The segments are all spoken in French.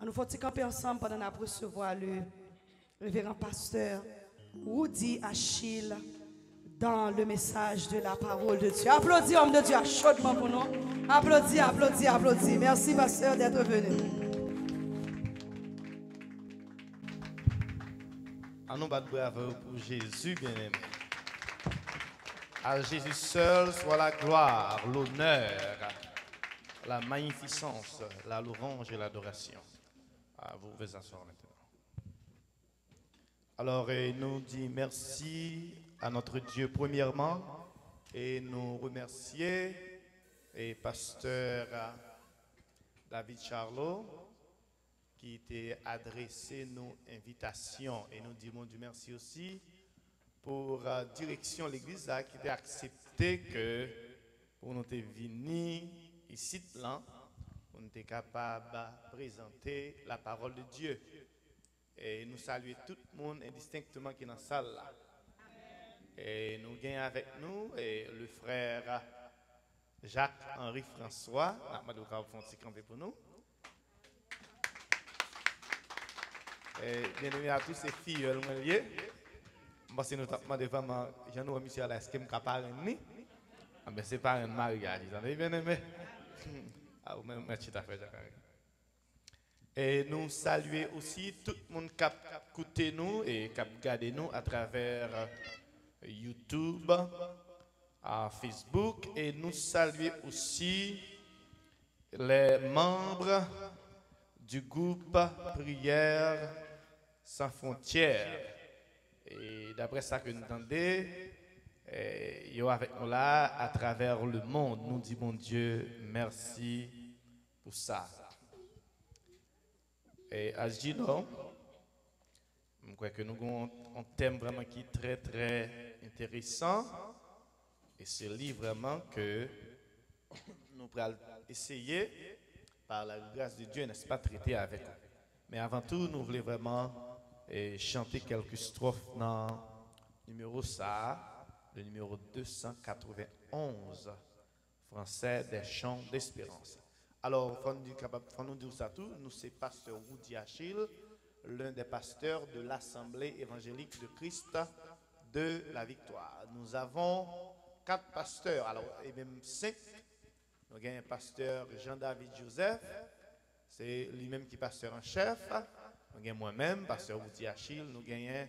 Nous faut camper ensemble pendant qu'on recevoir le révérend pasteur Woody Achille dans le message de la parole de Dieu. Applaudis, homme de Dieu, chaudement pour nous. Applaudis, applaudis, applaudis. Merci, pasteur, d'être venu. À nous battre bravo pour Jésus, bien-aimé. À Jésus seul soit la gloire, l'honneur, la magnificence, la louange et l'adoration. Vous pouvez asseoir maintenant. Alors, nous disons merci à notre Dieu premièrement et nous remercier et pasteur David Charlot qui t'a adressé nos invitations et nous disons Dieu merci aussi pour la direction de l'église qui t'a accepté que pour nous venir ici là pour nous être capable de présenter la parole de Dieu. Et nous saluons tout le monde indistinctement qui est dans la salle là. Et nous gagnons avec nous et le frère Jacques-Henri François. Je vais vous faire camper pour nous. Et bienvenue à tous ces filles liées. Moi, c'est nous avons demandé vraiment, Jean-Noël Monsieur à est-ce qu'il me capable de mais c'est pas un mariage, vous avez bien aimé. Ah, vous-même, merci d'affaire, Jacques-Henri. Et nous saluons aussi tout le monde qui a écouté nous et qui a regardé nous à travers YouTube, à Facebook. Et nous saluons aussi les membres du groupe Prière sans frontières. Et d'après ça que nous entendons, ils sont avec nous là à travers le monde. Nous disons, mon Dieu, merci pour ça. Et à ce moment, je crois que nous avons un thème vraiment qui est très très intéressant. Et c'est lui vraiment que nous allons essayer, par la grâce de Dieu, n'est-ce pas, traiter avec vous. Mais avant tout, nous voulons vraiment chanter quelques strophes dans le numéro ça, le numéro 291, français des chants d'espérance. Alors, faut nous dire ça tout. Nous, c'est pasteur Woody Achille, l'un des pasteurs de l'Assemblée évangélique de Christ de la Victoire. Nous avons 4 pasteurs, alors, et même 5. Nous avons un pasteur Jean-David Joseph, c'est lui-même qui est pasteur en chef. Nous avons moi-même, pasteur Woody Achille. Nous avons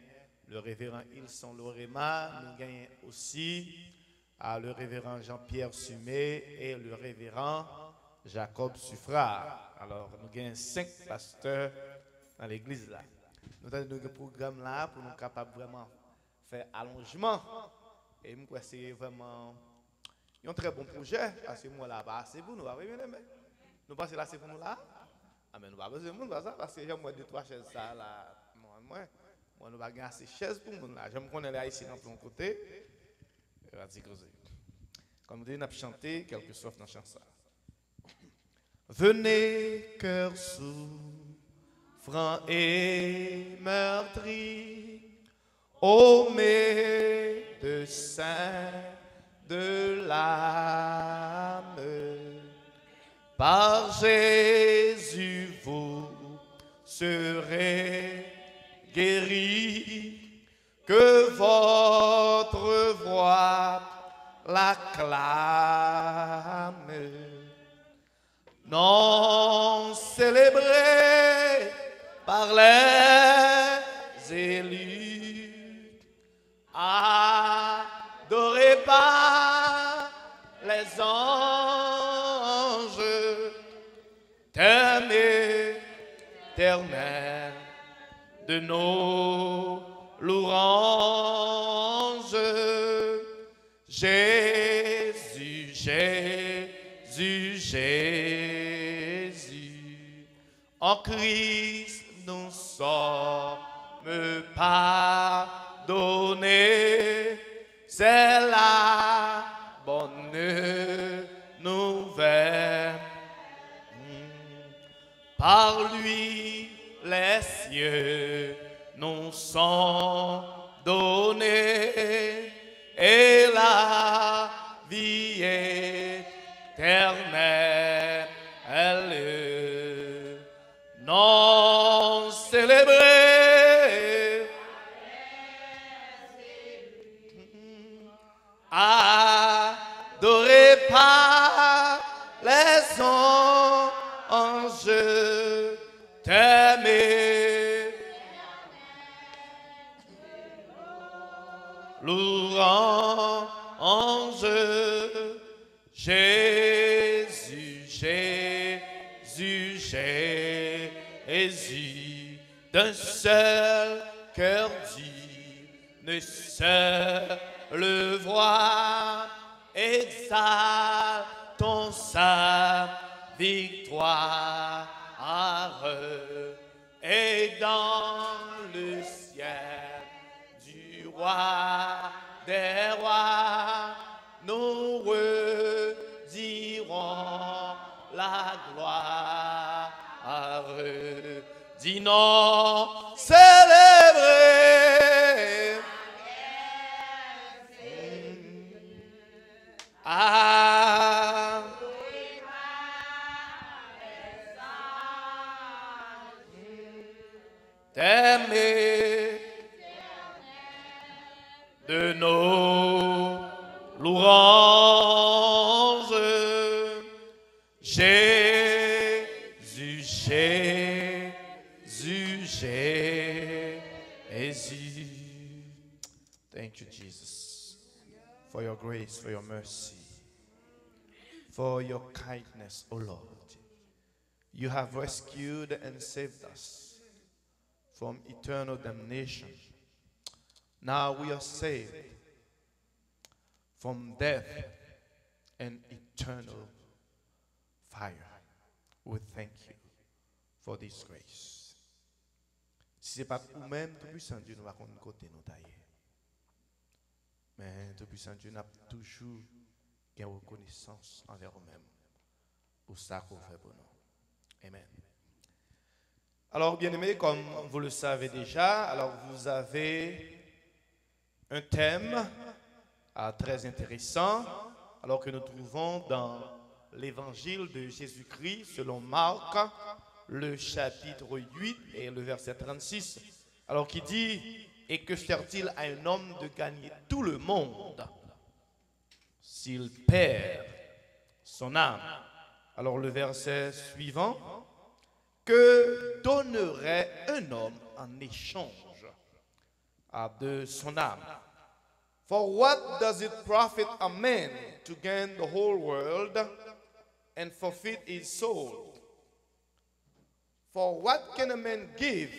le révérend Ilson Lorema. Nous avons aussi le révérend Jean-Pierre Sumé et le révérend Jacob Suffrard. Alors, nous avons 5 pasteurs dans l'église là. Nous avons un programme là pour nous capables vraiment faire allongement. Et je crois que c'est vraiment un très bon projet. Parce que moi là, c'est pour nous. Nous pensons là, c'est pour nous là. Ah, mais nous n'avons pas besoin de monde parce que j'ai moins de 3 chaises ça là. Moi, nous n'avons pas assez de chaises pour nous là. Je me connais là ici dans ton côté. Comme nous avons chanté quelque chose dans la chanson. Venez, cœur souffrant et meurtri, ô médecin de l'âme, par Jésus vous serez guéris, que votre voix l'acclame. Non célébré par les élus, adoré par les anges, thème éternel de nos louanges. Jésus, Jésus, Jésus, en Christ nous sommes pardonnés. C'est la bonne nouvelle. Par lui, les cieux nous sont donnés et la vie éternelle non célébré, adoré par les anges, t'aimer, louange, Jésus, Jésus, Jésus, d'un seul cœur dit, ne seule voix, exaltons sa victoire, et dans le ciel du roi des rois, nous redirons la gloire. Dis non, célébrer. Ah, t'aimer de nos louanges, Jésus, Jésus, Jésus. Thank you, Jesus, for your grace, for your mercy, for your kindness, O Lord. You have rescued and saved us from eternal damnation. Now we are saved from death and eternal fire. We thank you for this grace. Si ce n'est pas pour même, Tout-Puissant Dieu nous va contre côté nous tailler. Mais Tout-Puissant Dieu n'a toujours une reconnaissance envers nous-mêmes pour ça qu'on fait pour nous. Amen. Alors, bien aimés, comme vous le savez déjà, alors vous avez un thème très intéressant, alors que nous trouvons dans l'évangile de Jésus-Christ selon Marc, le chapitre 8 et le verset 36, alors qui dit « Et que sert-il à un homme de gagner tout le monde s'il perd son âme ?» Alors le verset suivant, « Que donnerait un homme en échange de son âme? For what does it profit a man to gain the whole world and forfeit his soul? For what can a man give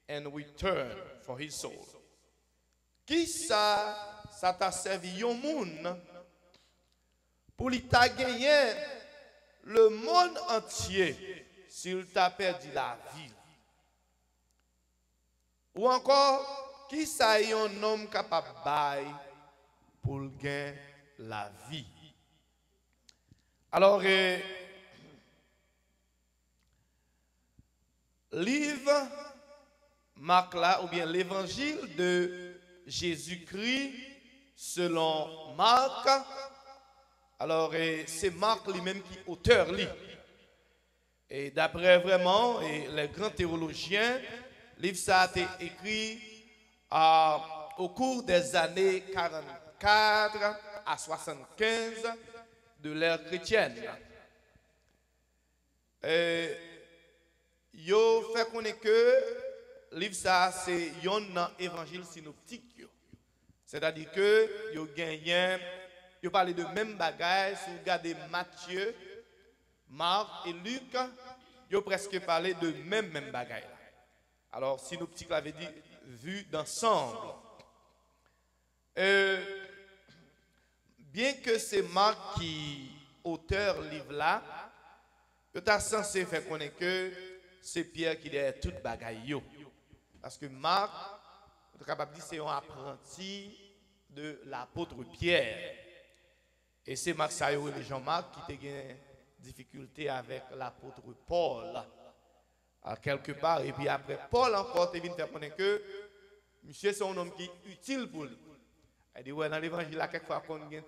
and return for his soul? Qui ça t'a servi yon moun pour lui t'a gagné le monde entier s'il t'a perdu la vie? Ou encore, qui ça y un homme capable de bailler pour gagner la vie? Alors, livre Marc là, ou bien l'évangile de Jésus-Christ selon Marc. Alors, c'est Marc lui-même qui est auteur. Et d'après vraiment les grands théologiens, le livre ça a été écrit au cours des années 44 à 75 de l'ère chrétienne. Yo fait connaître que le livre ça c'est un évangile synoptique. C'est-à-dire que yo gagnent, yo parle de même bagaille. Si vous regardez Matthieu, Marc et Luc, yo presque parlé de même bagaille. Alors synoptique l'avait dit vu d'ensemble. Bien que c'est Marc qui auteur livre là, yo t'a censé faire connaître que c'est Pierre qui est toute bagaille yo. Parce que Marc, on est capable de dire c'est un apprenti de l'apôtre Pierre. Et c'est Marc Sayo et Jean-Marc qui ont eu difficulté avec l'apôtre Paul. Quelque part. Et puis après, Paul encore est venu faire connaître que monsieur c'est un homme qui est utile pour lui. Il dit, ouais, dans l'évangile, là, quelquefois, on a une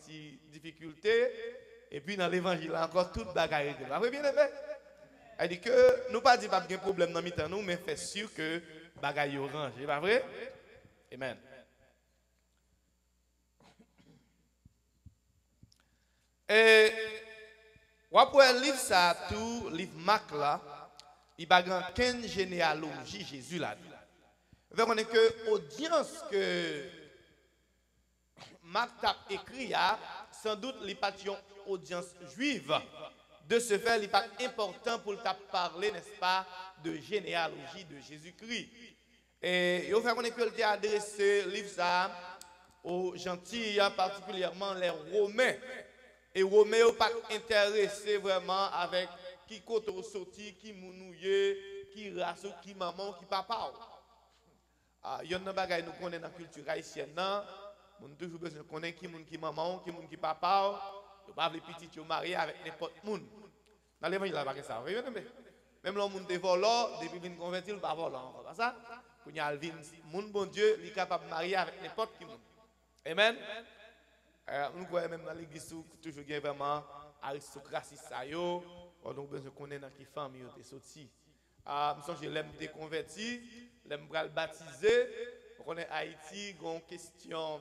difficulté. Et puis dans l'évangile, là, encore toute bagaille. Après, bien fait. Elle dit que nous pas dit pas de problème dans mi-temps nous, mais fait sûr que bagaille orange, c'est pas vrai? Amen. Et après le livre ça tout livre Marc là, il va grand 15 généalogie Jésus là. On est que audience que Marc a écrit sans doute les passions audience juive. De ce fait, il n'est pas important pour parler, n'est-ce pas, de généalogie de Jésus-Christ. Et il faut que il a adressé le livre ça aux gentils, particulièrement les Romains. Et les Romains n'ont pas intéressé vraiment avec qui côté sorti, qui mounouye, qui race, qui maman, qui papa. Il y a des choses nous connaissons dans la culture haïtienne. Nous avons toujours besoin de connaître qui maman, qui papa. Vous ne pouvez pas les petits mariés avec n'importe qui. Dans l'évangile, il n'y a pas ça. Même le monde est volant, depuis qu'il est converti, il ne va pas voler encore. Ça, quand il y a le bon Dieu, il est capable de marier avec n'importe qui. Amen. Nous voyons même dans l'église, toujours vraiment aristocratie. Nous avons besoin de connaître dans quelle famille il est sorti. Je l'aime déconverti, l'aime baptiser. On est Haïti, il y a une question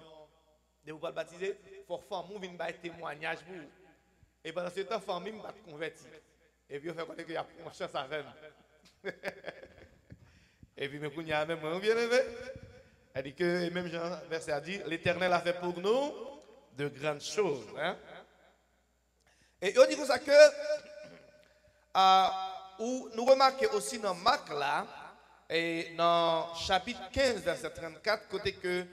de vous baptiser. Il faut que vous veniez faire témoignage pour vous. Et pendant ce temps, la famille m'a converti. Et puis, on fait connaître qu'il y a une chance avec moi. Et puis, il y a même un bien aimé. Elle dit que, même Jean, verset a dit, l'Éternel a fait pour nous de grandes choses. Hein? Et on dit comme ça que, où nous remarquons aussi dans Marc là, et dans chapitre 15, verset 34, côté que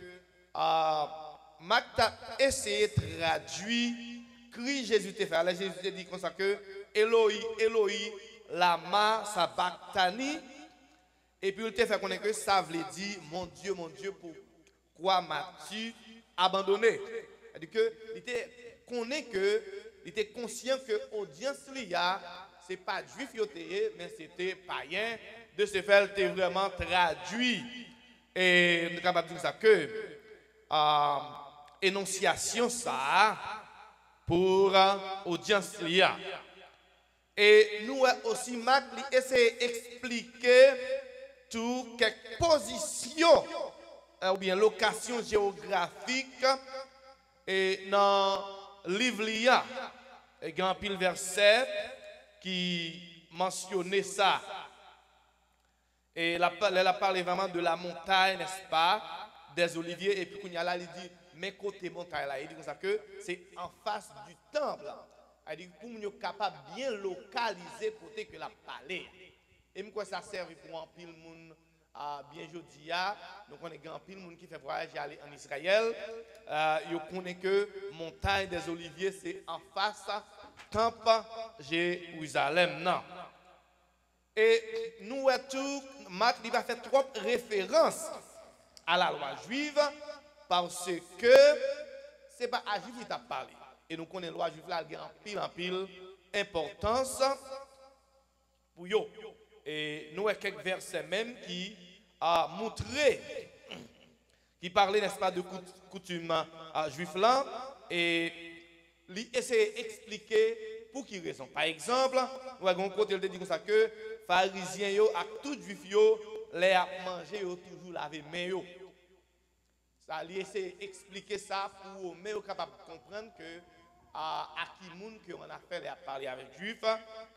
Marc a essayé de traduire cri Jésus te fait. Alors Jésus te dit comme ça que Eloi, Eloi, lama sabachthani. Et puis il te fait connaître que ça veut dire mon Dieu, pourquoi m'as-tu abandonné? C'est-à-dire que il était conscient que l'audience c'est pas juif mais c'était païen. De ce fait, il était vraiment traduit. Et nous sommes capables de dire ça que énonciation ça pour audience liya. Et nous aussi Marc essaie d'expliquer toutes quelques positions ou bien locations géographiques et dans le livre liya. Il y a un pile verset qui mentionnait ça. Et elle a parlé vraiment de la montagne, n'est-ce pas, des oliviers. Et puis, il dit, mais côté montagne là, il dit comme ça que c'est en face du temple. Il dit, pour nous capable de bien localiser côté que la parlé. Et moi, ça sert pour un pile monde bien jodi. Donc, on est un pile monde qui fait voyager aller en Israël. Il connaît que montagne des oliviers, c'est en face temple Jérusalem. Non. Et nous, Marc il va faire trop référence à la loi juive parce que ce n'est pas à juif qui t'a parlé. Et nous connaissons la loi juive là, elle a en pile importance pour eux. Et nous avons quelques versets même qui a montré, qui parlaient, n'est-ce pas, de coutume juif là, et il essaie d'expliquer pour qui raison. Par exemple, nous avons un côté qui dit comme ça que pharisiens yo ak tout juif yo les a mangé yo toujours laver main yo. Ça lui essaie d'expliquer ça pour mais capable de comprendre que à qui moun que on a fait les a parlé avec juif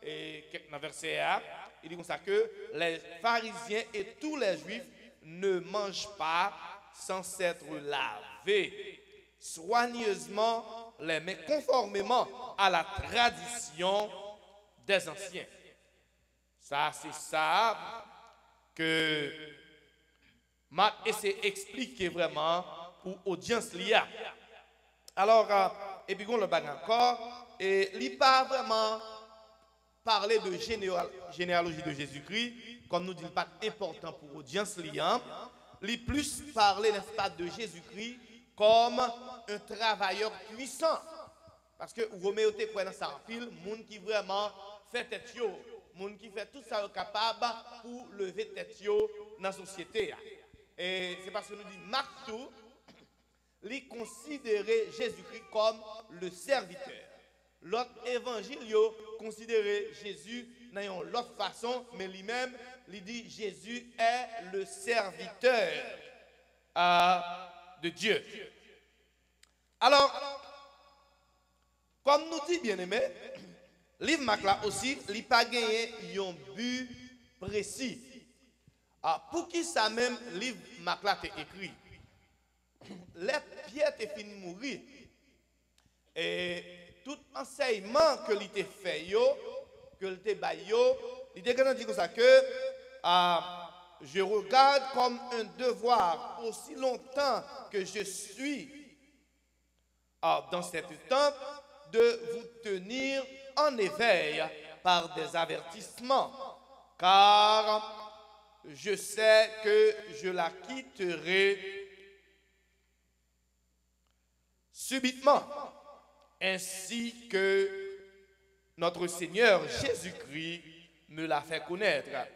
et dans verset A, il dit comme ça que les pharisiens et tous les juifs ne mangent pas sans s'être lavés soigneusement les mains conformément à la tradition des anciens. Ça, c'est ça que Marc essaie d'expliquer vraiment pour l'audience liya. Alors, et puis on le bague encore, et il n'a pas vraiment parlé de généalogie de Jésus-Christ, comme nous dit, pas important pour l'audience liya. Il plus parlé, n'est-ce pas, de Jésus-Christ comme un travailleur puissant. Parce que Roméo te quoi dans ça, pile, monde qui vraiment fait tête yo, monde qui fait tout ça capable pour lever tête yo dans la société. Et c'est parce que nous dit Marc tout, il considérait Jésus-Christ comme le serviteur. L'autre évangile yo considérait Jésus dans une autre façon, mais lui-même, il dit Jésus est le serviteur de Dieu. Alors, comme nous dit bien-aimé, le livre Marc là aussi, il n'a pas gagné un but précis. Pour qui ça même, le livre Marc là est écrit? Les Pierre est fini de mourir. Et tout enseignement que il t'a fait, que il t'a baillé, il t'a dit comme ça que je regarde comme un devoir aussi longtemps que je suis dans cette temps de vous tenir en éveil par des avertissements, car je sais que je la quitterai subitement, ainsi que notre Seigneur Jésus-Christ me l'a fait connaître.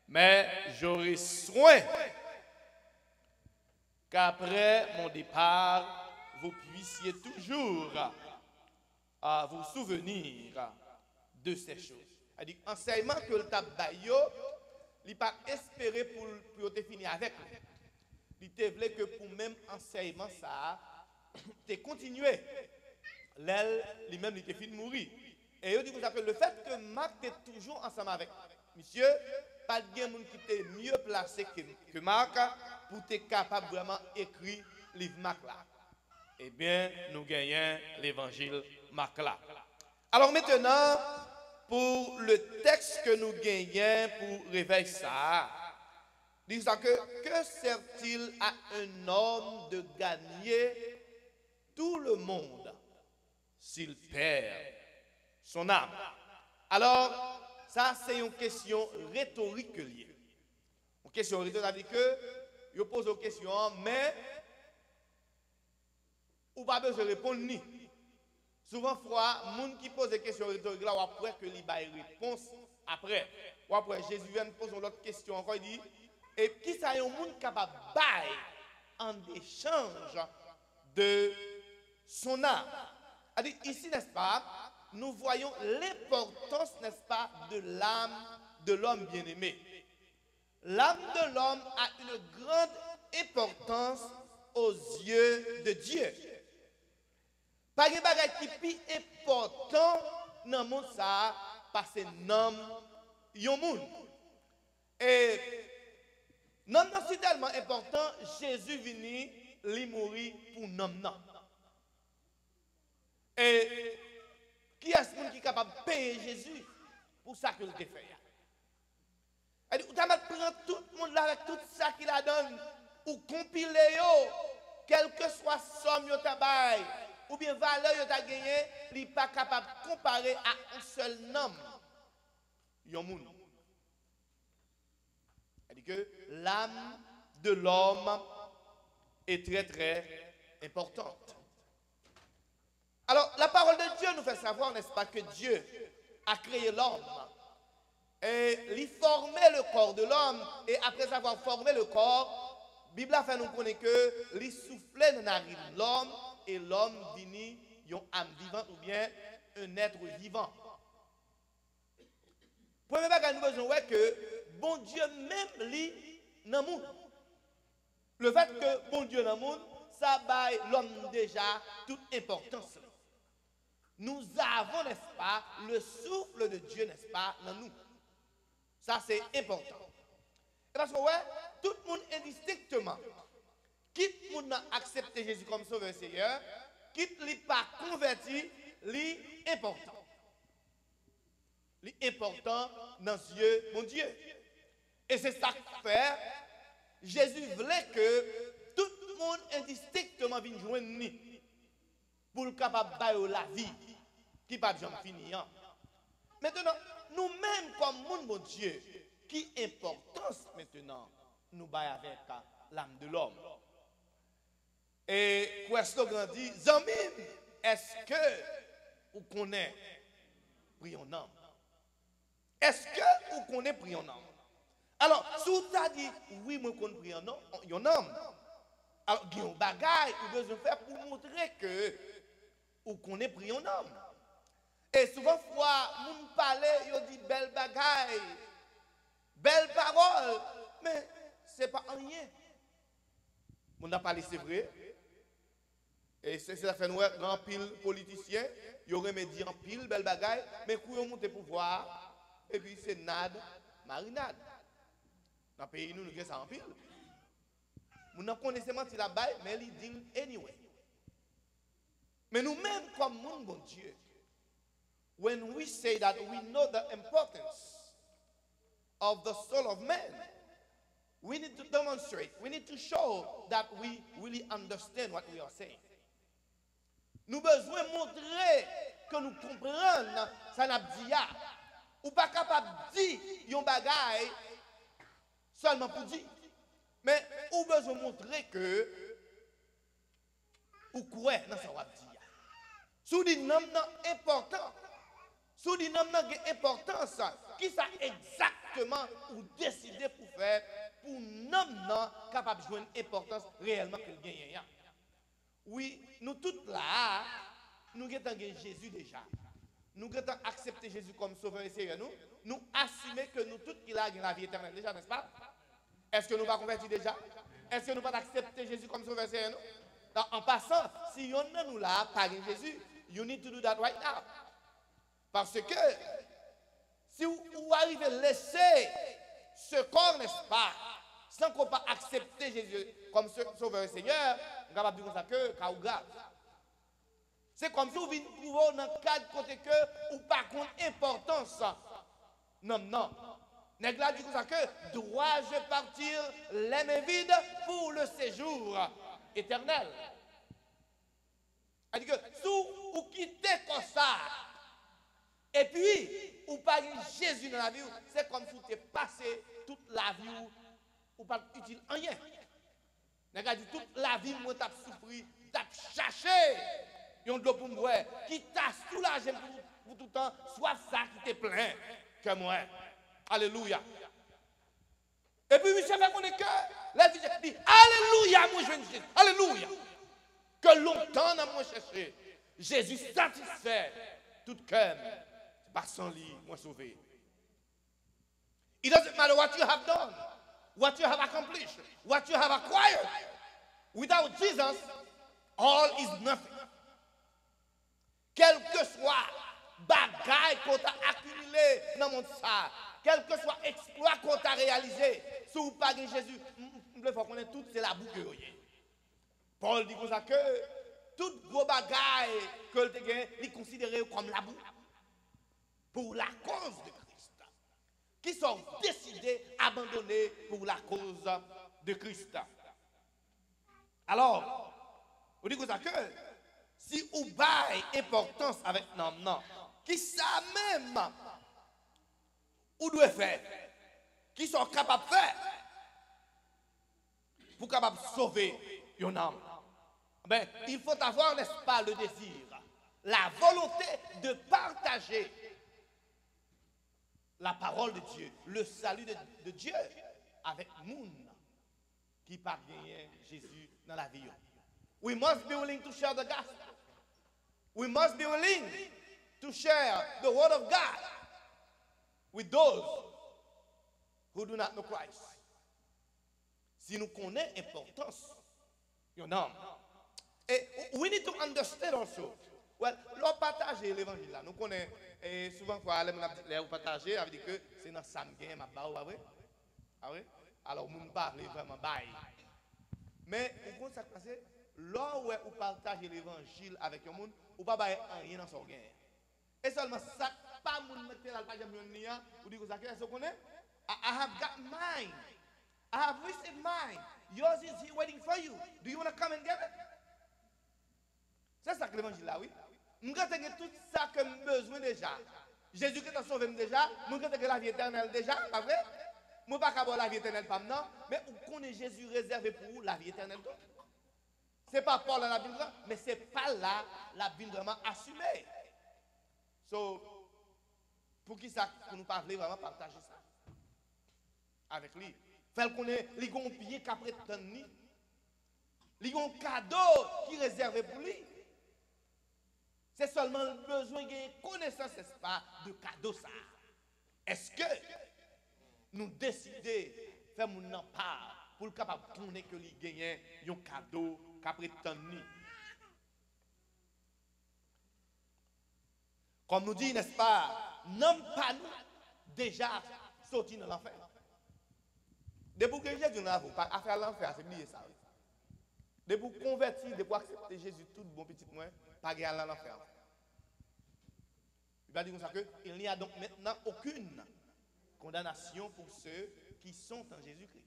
Mais j'aurai soin qu'après mon départ, vous puissiez toujours vous souvenir de ces choses. C'est-à-dire, enseignement que le tabayo, il n'a pas espéré pour te finir avec. Il te voulait que pour même enseignement ça, tu continué. L'aile, lui-même, il te fini de mourir. Et il dit que le fait que Marc est toujours ensemble avec monsieur, pas de monde qui est mieux placé que Marc pour être capable vraiment d'écrire le livre Marc là. Eh bien, nous gagnons l'évangile Marc là. Alors maintenant, pour le texte que nous gagnons pour réveiller ça, dit ça que sert-il à un homme de gagner tout le monde s'il perd son âme? Alors, ça c'est une question rhétorique liée. Une question rhétorique, c'est-à-dire que je pose une question, mais ou pas besoin de répondre ni. Souvent, les gens qui posent des questions rhétoriques, là, ou après que les réponse après. Ou après, Jésus vient poser une autre question encore, il dit, et qui ça est un monde capable de bailler en échange de son âme? C'est-à-dire, ici, n'est-ce pas, nous voyons l'importance, n'est-ce pas, de l'âme de l'homme bien-aimé. L'âme de l'homme a une grande importance aux yeux de Dieu. Pas de bagage qui est plus important dans le monde, ça, parce que l'homme, il y a un monde. Et l'homme, c'est tellement important, Jésus venu, il mourir pour l'homme. Et qui est-ce qui est capable de payer Jésus pour ça qu'il a fait? Vous prendre tout le monde là avec tout ça qu'il a donné, ou compiler, quel que soit somme yo tabac, ou bien valeur yo ta gagné, il n'est pas capable de comparer à un seul homme. Yon moun. C'est-à-dire que l'âme de l'homme est très très importante. Alors, la parole de Dieu nous fait savoir, n'est-ce pas, que Dieu a créé l'homme et il formait le corps de l'homme, et après avoir formé le corps, la Bible a fait nous connaître que il soufflait dans la narine de l'homme, et l'homme vini une âme vivante ou bien un être vivant. Premier bagage nous besoin ouais que bon Dieu même lui dans le monde. Le fait que bon Dieu dans le monde, ça baille l'homme déjà toute importance. Nous avons, n'est-ce pas, le souffle de Dieu, n'est-ce pas, dans nous. Ça, c'est important. Et parce que, ouais, tout le monde indistinctement, quitte le monde a accepté Jésus comme sauveur Seigneur, quitte ne pas converti, l'important. L'important dans les yeux de mon Dieu. Et c'est ça que fait, Jésus voulait que tout le monde indistinctement vienne joindre nous pour le capable de la vie qui ne peut jamais finir. Maintenant, nous-mêmes, comme monde, mon Dieu, qui importance maintenant nous baillons avec l'âme de l'homme. Et quoi slogan dit, Zami, est-ce que vous connaissez prions homme? Est-ce que vous connaissez prions homme? Alors, si vous avez dit, oui, moi, je connais prions homme. Alors, il y a un bagage que vous devez faire pour montrer que vous connaissez prions homme. Et souvent, fois, nous parlons, ils dit belle bagaille, belle parole, mais ce n'est pas rien. On n'a pas c'est vrai. Et c'est ça fait nous, grand pile politicien, ils auraient dit en pile, belle bagaille, mais quand ils montent pouvoir, et puis c'est nade, marinade. Dans le pays, nous avons ça en pile. Nous ne connaissons pas la baille, mais ils disent anyway. Mais nous-mêmes, comme mon bon Dieu, when we say that we know the importance of the soul of man, we need to demonstrate, we need to show that we really understand what we are saying. Nous besoin montrer que nous comprenons ça n'a dit ou pas capable dire yon bagay seulement pour dire, mais ou besoin montrer que ou quoi dans ça va dire. Sous dit nom important. Sous dit nom importance, qui ça exactement ou décider pour faire pour nom capable de jouer une importance réellement que gagne. Oui, nous tous là, nous avons Jésus déjà. Nous avons accepté Jésus comme sauveur et seigneur. Nous assumons que nous tous qui avons la vie éternelle déjà, n'est-ce pas? Est-ce que nous pas convertis déjà? Est-ce que nous pas accepté Jésus comme sauveur et seigneur? En passant, si on nous là, par Jésus, you need to do that right now. Parce que si vous arrivez à laisser ce corps, n'est-ce pas, sans qu'on pas accepter Jésus comme sauveur et seigneur, on va dire ça que cas grave. C'est comme si vous venez trouver dans le cadre côté que ou pas contre importance. Non. Nègla dit ça que dois-je partir les mains vides pour le séjour éternel. Elle dit que si vous quittez comme ça, et puis vous pas Jésus dans la vie, c'est comme si vous avez passé toute la vie ou pas utile rien. Nègla dit toute la vie moi t'as souffert, t'as cherché yon de pour moi qui t'a soulagé pour tout le temps, soit ça qui te plein que moi. Alléluia. Et puis Michel fait connaître que la vie dit alléluia moi je Jésus. Alléluia. Que longtemps n'a moi cherché. Jésus satisfait tout cœur par son lit moi sauvé. It doesn't matter what you have done, what you have accomplished, what you have acquired. Without Jesus, all is nothing. Quel que soit bagaille qu'on a accumulé dans le monde ça, quel que soit exploit qu'on a réalisé, si vous pas Jésus, il faut connaître tout, c'est la boucle. Paul dit comme ça que tout gros bagaille que tu gagné, il est considéré comme la boue pour la cause de Christ. Qui sont décidés à abandonner pour la cause de Christ. Alors, on dit comme ça que si vous baille importance avec non, qui ça même, vous devez faire, qui sont capables de faire, pour capable sauver une âme. Ben, il faut avoir, n'est-ce pas, le désir, la volonté de partager la parole de Dieu, le salut de Dieu avec moun qui parvient Jésus dans la vie. We must be willing to share the gospel. We must be willing to share the word of God with those who do not know Christ. Si nous connaissons l'importance de l'homme, et we need to understand also, well, l'on partage l'évangile là. Nous connaissons, et souvent, quand on partager, ça veut dire que c'est dans Samgen, ma barre, ah oui? Alors, on parle vraiment bail. Mais, vous comprenez ça qui passe? Là où vous partagez l'évangile avec le monde, vous ne pouvez pas rien dans son gain. Et seulement ça, pas moun mette la page de vous dites que ça, qu'est-ce qu'on est? I have got mine. I have received mine. Yours is here waiting for you. Do you want to come and get it? C'est ça que l'évangile là, oui. Nous avons tout ça que nous avons besoin déjà. Jésus qui t'a sauvé déjà, nous avons la vie éternelle déjà, pas vrai? Nous ne pouvons pas avoir la vie éternelle pas maintenant, mais on connaît Jésus réservé pour vous la vie éternelle. Ce n'est pas Paul dans la Bible, mais ce n'est pas là la Bible vraiment assumée. So, pour qui ça, pour nous parler vraiment partager ça avec lui. Fait qu'on ait les gonpiers qu'après tenir, les gon cadeau qui est réservé pour lui. C'est seulement le besoin de connaissance, n'est-ce pas, de cadeau ça. Est-ce que nous décidons de faire mon part pour le capable de tourner que lui gagne un cadeau qu'après tant de nuit? Comme nous dit, n'est-ce pas, non pas nous déjà sortis dans l'enfer. Depuis que Jésus n'a pas affaire à l'enfer, c'est oublier ça. Depuis que convertir, depuis accepter Jésus, tout bon petit moins, pas aller à l'enfer. Il va dire comme ça qu'il n'y a donc maintenant aucune condamnation pour ceux qui sont en Jésus-Christ.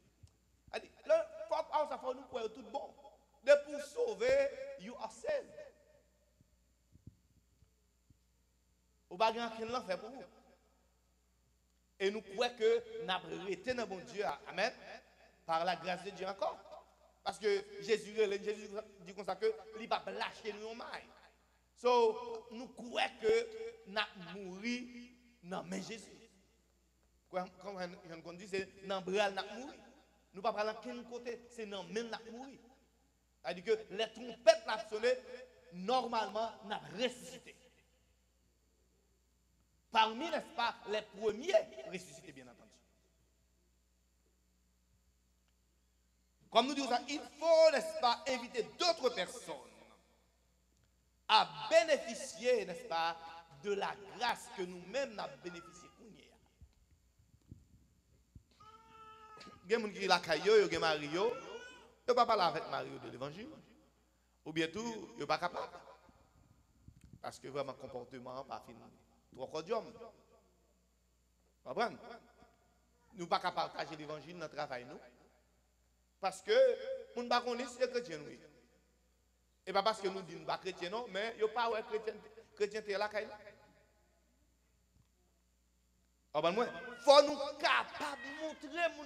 Le papa, ça fait nous pour tout bon. De pour sauver, you are saved. Ou pas rien l'enfer pour vous. Et nous croyons que nous avons été dans bon Dieu, amen, par la grâce de Dieu encore. Parce que Jésus dit comme ça que il ne va pas lâcher nous en maille. So, nous croyons que nous avons mouru dans mais Jésus. Comme on dit, c'est dans le bras nous avons mouru. Nous ne pouvons pas parler de côté, c'est dans le même nous avons mouru. C'est-à-dire que les trompettes l'ont sonné, normalement, nous avons ressuscité. Parmi, n'est-ce pas, les premiers ressuscités, bien entendu. Comme nous disons ça, il faut, n'est-ce pas, inviter d'autres personnes à bénéficier, n'est-ce pas, de la grâce que nous-mêmes avons bénéficié. Il y a des gens qui sont là, il y a Mario, ils ne peuvent pas parler avec Mario de l'évangile. Ou bien tout, ils ne sont pas capables. Parce que vraiment, comportement, pas fini. Trop cordium. Vous comprenez? Nous ne pouvons pas partager l'évangile dans notre travail, nous. Parce que nous ne pouvons pas connaître si les chrétiens, oui. Et pas parce que nous disons pas chrétiens, non, mais il n'y a pas de chrétien là. Il faut nous capables de montrer nous.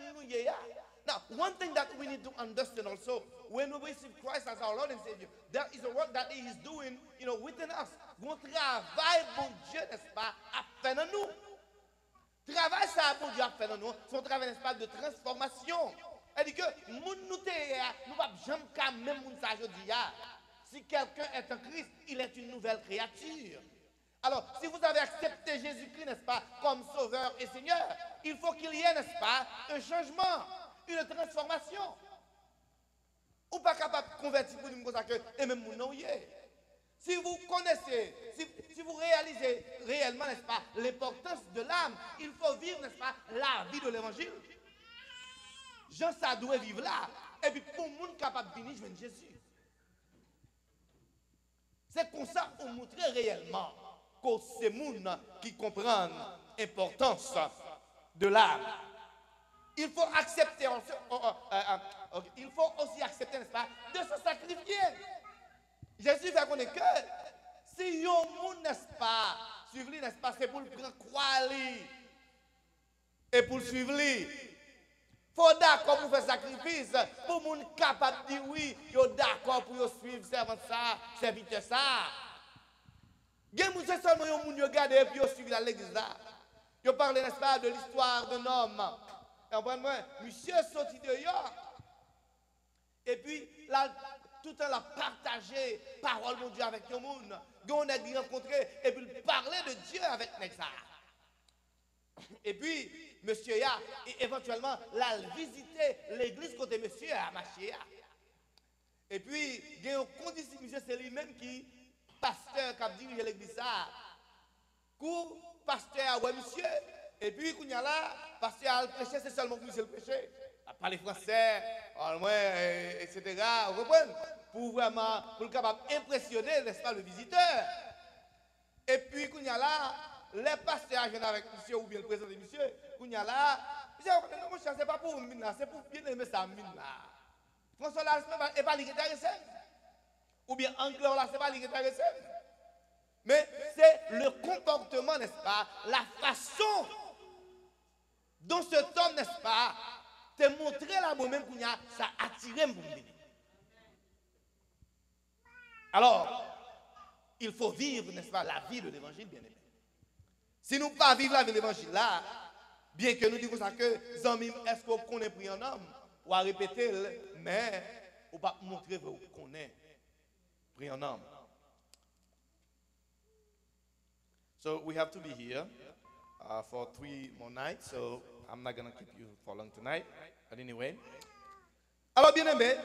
Now, one thing that we need to understand also, when we receive Christ as our Lord and Savior, there is a work that He is doing, within us. Bon travail, bon Dieu, n'est-ce pas, à faire dans nous. Travail, ça, bon Dieu, à faire dans nous, son travail, n'est-ce pas, de transformation. C'est-à-dire que, nous ne pouvons jamais même nous ça aujourd'hui. Si quelqu'un est en Christ, il est une nouvelle créature. Alors, si vous avez accepté Jésus-Christ, n'est-ce pas, comme Sauveur et Seigneur, il faut qu'il y ait, n'est-ce pas, un changement, une transformation. Ou pas capable de convertir pour nous comme ça que, et même nous non y est. Si vous connaissez, si vous réalisez réellement, n'est-ce pas, l'importance de l'âme, il faut vivre, n'est-ce pas, la vie de l'évangile. Jean, ça doit vivre là. Et puis, pour le monde capable de venir, je viens de Jésus. C'est comme ça qu'on montre réellement que c'est les gens qui comprennent l'importance de l'âme. Il faut accepter, il faut aussi accepter, n'est-ce pas, de se sacrifier. Jésus fait connaître que si un monde, n'est-ce pas, suivre lui, n'est-ce pas, c'est pour le prendre croire et pour le suivre lui. Faut d'accord pour faire sacrifice, pour le monde capable de dire oui, il est d'accord pour suivre servant ça, serviteur ça. Il y a seulement un monde qui regarde et puis suivre dans l'église là. Je parle, n'est-ce pas, de l'histoire d'un homme. Monsieur sorti de York. Et puis, là, tout le temps, a partagé parole de Dieu avec tout le monde. On a rencontré et puis parler de Dieu avec Nexar. Et puis, monsieur ya, et éventuellement, là, visiter l'église côté monsieur à marché. Et puis, il y a une condition, monsieur, c'est lui-même qui, pasteur, qui a dirigé l'église ça. Coup, pasteur, ouais, monsieur. Et puis, quand il y a là, pasteur a prêché, c'est seulement monsieur le prêcher. Il a parlé français, allemand, etc. Vous comprenez? Pour vraiment, pour le capable d'impressionner, n'est-ce pas, le visiteur. Et puis, quand il y a là, les pasteurs viennent avec monsieur ou bien le président de monsieur, quand il y a là, mon cher, c'est pas pour mine là, c'est pour bien aimer sa mine là. François là, c'est pas l'intéressé. Ou bien anglais là, c'est pas l'intéressé. Mais c'est le comportement, n'est-ce pas, la façon dont cet homme, n'est-ce pas, te montrer là moi-même qu'il y a, ça attire mon venir. Alors, il faut vivre, n'est-ce pas, la vie de l'évangile, bien aimé. Si nous ne pas vivre la vie de l'évangile là, bien que nous disons ça que, est-ce qu'on connaît pris un homme, ou à répéter, mais on va montrer qu'on est pris un homme. So we have to be here for 3 more nights. So I'm not gonna keep you for long tonight. But anyway. Alors bien aimé,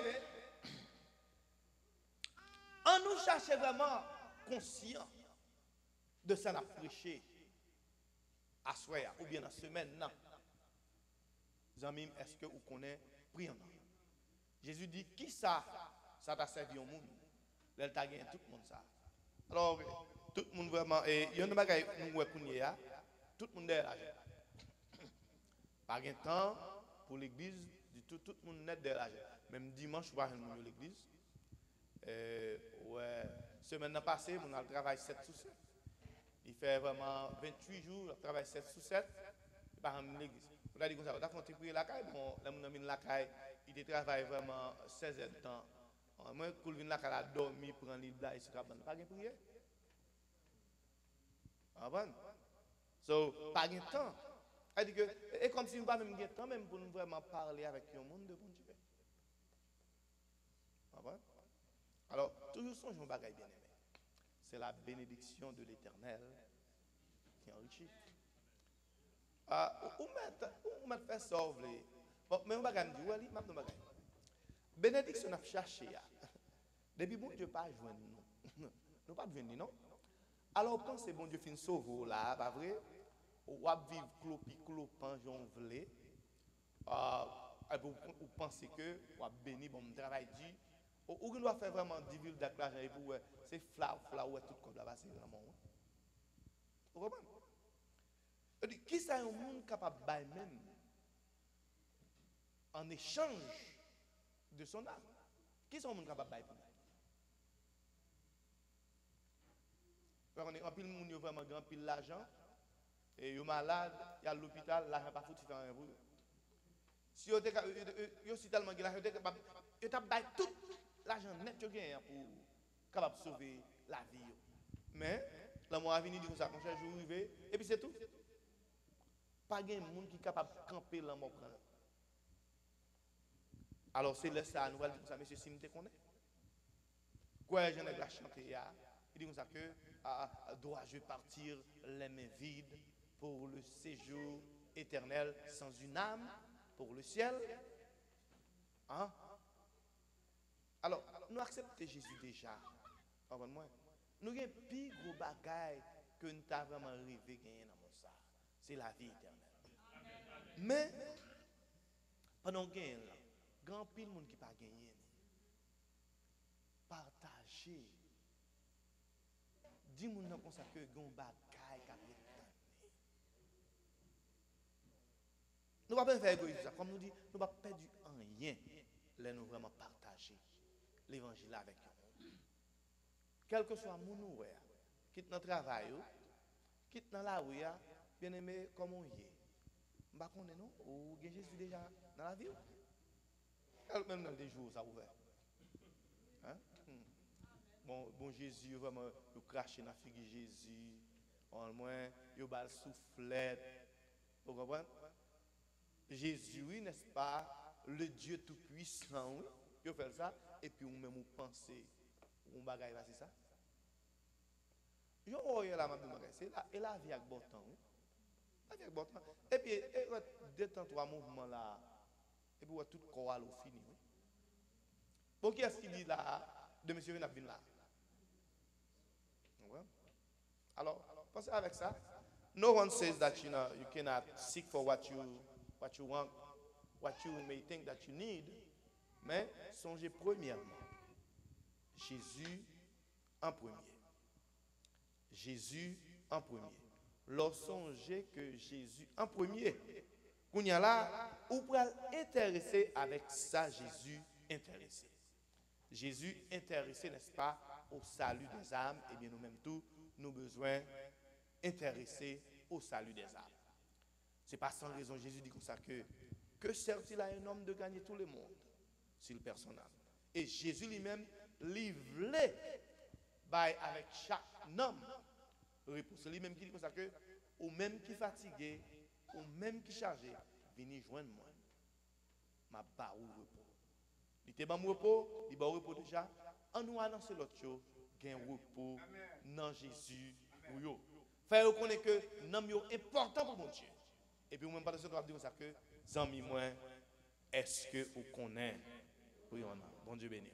on nous cherche vraiment conscient de ça n'a prêché à soir ou bien la semaine. Non. Amis, est-ce que vous connaissez priant? Jésus dit qui ça t'a servi au monde? L'elle t'a gagné tout le monde ça. Alors tout le monde vraiment et il y a une bagaille nous connaissons tout le monde est là. Pas de temps pour l'église, du tout le monde net de là. Même dimanche je vais à l'église. Ouais, semaine passée, on a travaillé 7 sur 7. Il fait vraiment 28 jours, on travaille 7 sur 7. Par exemple, l'église. On a dit comme ça, on a fait prier la caille, bon, là, on a mis la caille, il travaille vraiment 16 heures de temps. Moi, quand je viens la caille, il dormi, prend le livre, il se cabane. Pas de prier. Ah bon? So, pas de temps. Et comme si nous n'avons pas même de temps, même pour nous vraiment parler avec le monde de bon Dieu. Ah bon? Alors, toujours songeons bagaille bien aimé. C'est la bénédiction de l'Éternel qui enrichit. Ou mettre fait sauver. Bon, mais on va gagner. Oui, m'a dit bagaille. Bénédiction n'a cherché. Depuis bon Dieu pas joindre nous. Nous pas joindre non. Alors quand c'est bon Dieu fin sauver là, pas vrai? Ou vivre clopi clopan j'en vle. Ou penser que ou béni bon travail dit. Ou doit faire vraiment 10 villes d'aclaration et pour c'est fla ouais tout comme là c'est vraiment. Vous comprenez? Qui ça un monde capable de bailler même en échange de son âme? Qui sont un monde capable de bailler pour nous? En pile monde vraiment grand pile l'argent et yo malade, il y a l'hôpital, l'argent pas foutu faire rien pour eux. Si yo si tellement l'argent yo t'a bailler tout l'argent net yo gagne pour capable sauver la vie. Mais la moi venu dit comme ça, mon cher jour arrivé et puis c'est tout. Pas de monde qui est capable de camper dans mon prendre. Alors c'est là ça nous va dire ça monsieur si me te connaît. Quoi j'en ai la chanter il dit comme ça que dois-je partir les mains vides pour le séjour éternel sans une âme pour le ciel? Hein? Alors, nous acceptons Jésus déjà. Pardonne-moi. Nous avons plus gros bagaille que nous avons vraiment rêvé de gagner dans mon ça. C'est la vie éternelle. Mais, pendant que nous avons grand pile de monde qui n'a pas gagné. Partagez. Dis-moi comme ça que nous avons bagaille qui a été. Nous ne pouvons pas faire égoïsme. Comme nous dit, nous ne pouvons pas perdre rien. Là, nous vraiment partager l'évangile avec nous. Quel que soit mon nous, quitte notre travail, quitte dans la rue, bien aimé, comme on y est. Je ne sais pas non, ou Jésus déjà dans la vie. Même dans les jours, ça ouvert. Hein? Bon Jésus, vraiment, il crache dans la figure Jésus. Au moins, il va souffler. Vous comprenez? Jésus, oui, n'est-ce pas, le Dieu tout-puissant, oui, il fait ça, et puis vous même vous pensez, vous bagaille c'est ça. Je vois là, c'est là, et la vie avec bon temps, oui. La vie avec bon temps. Et puis, détends-toi, mouvement là, et puis tout corps à l'eau fini, oui. Bon, qui est-ce qui dit là, de monsieur Venabin là? Ouais. Alors, pensez avec ça. No one says that you cannot seek for what you want, what you may think that you need. Mais songez premièrement, Jésus en premier. Jésus en premier. Lorsque songez que Jésus en premier, qu'on y a là, ou pour intéresser avec ça, Jésus intéressé. Jésus intéressé, n'est-ce pas, au salut des âmes, et bien nous-mêmes tous, nous besoin intéressés au salut des âmes. Ce n'est pas sans raison, Jésus dit comme ça que sert-il à un homme de gagner tout le monde s'il perd son âme? Et Jésus lui-même livré avec chaque homme. C'est lui-même qui dit comme ça que, ou même qui fatigué, ou même qui chargé, venez joindre moi. Ma ba ou repos. Il était bon repos, il va au repos déjà. On nous annonce l'autre chose, gain repos dans Jésus. Faire connaître que nom yo important pour mon Dieu. Et puis moi pas de ce dire ça que amis moi est-ce que vous connaissez pour y en a. Bon Dieu béni.